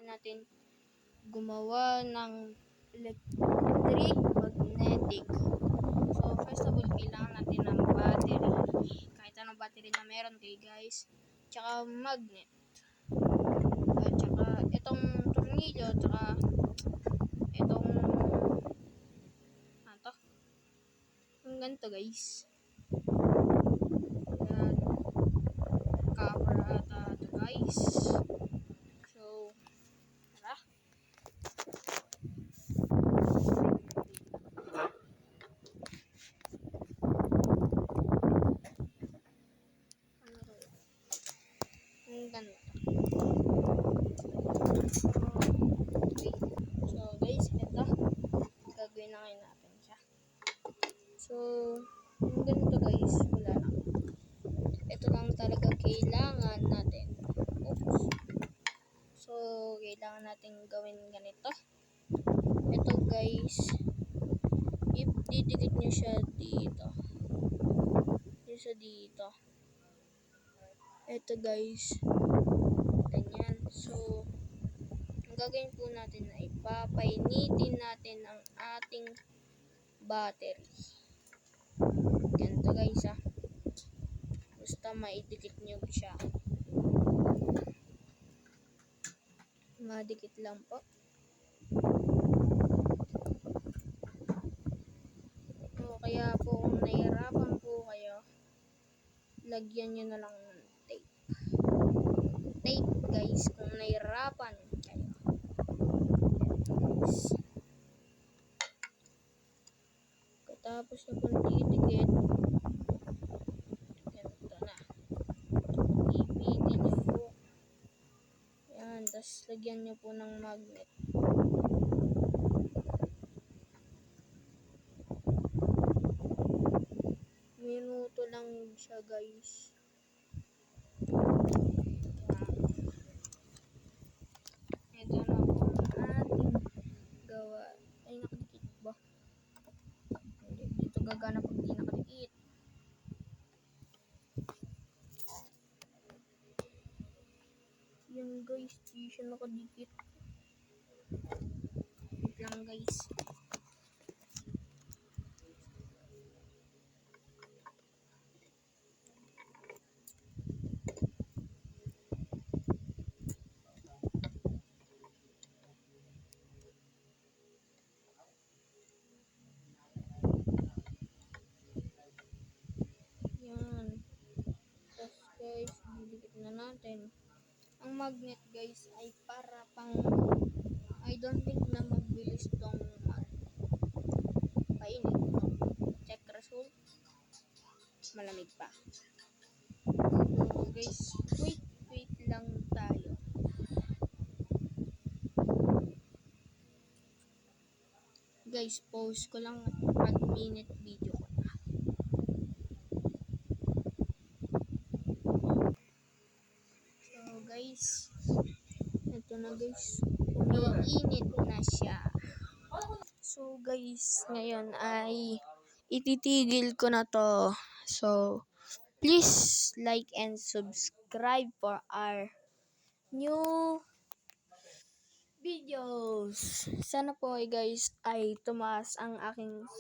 kailangan natin gumawa ng electric magnetic. So, first of all, kailangan natin ng battery. Kahit anong battery na meron kayo guys. Tsaka magnet. At tsaka itong tornilyo. Tsaka itong yung ganito guys. Yan. Cover ata ito guys. So, tara. Yung ganito. So guys, ito. Gagawin na ngayon natin siya. So, yung ganito guys, wala lang. Ito lang talaga kailangan natin. Oops. So, kailangan natin gawin ganito. Ito guys, didikit nyo siya dito. Dito. Ito guys, ganyan. So, ang gagawin po natin ay papainitin natin ang ating battery. Ganito guys basta maidikit nyo siya. Madikit lang po. So, kaya po kung nahihirapan po kayo, lagyan nyo na lang ng tape. Tape guys, kung nahihirapan kayo. Tapos na po didikit, ganito na. Ipitin nyo po. Yan, tapos lagyan nyo po ng magnet. Minuto lang siya guys. Ito na po ang ating gawa. Ay, nakadikit ba? Hindi, dito gagana pag di nakadikit. Yan guys, di siya nakadikit. Wait lang guys. Yan. Tapos guys, didikit na natin. Ang magnet guys ay para pang, I don't think na magbilis tong painit. Check result. Malamig pa. So guys, wait lang tayo. Guys, pause ko lang at mag-minute video ko na. So guys, ito na guys, umiinit na siya. So guys, ngayon ay ititigil ko na to. So, please like and subscribe for our new videos. Sana po guys ay tumaas ang aking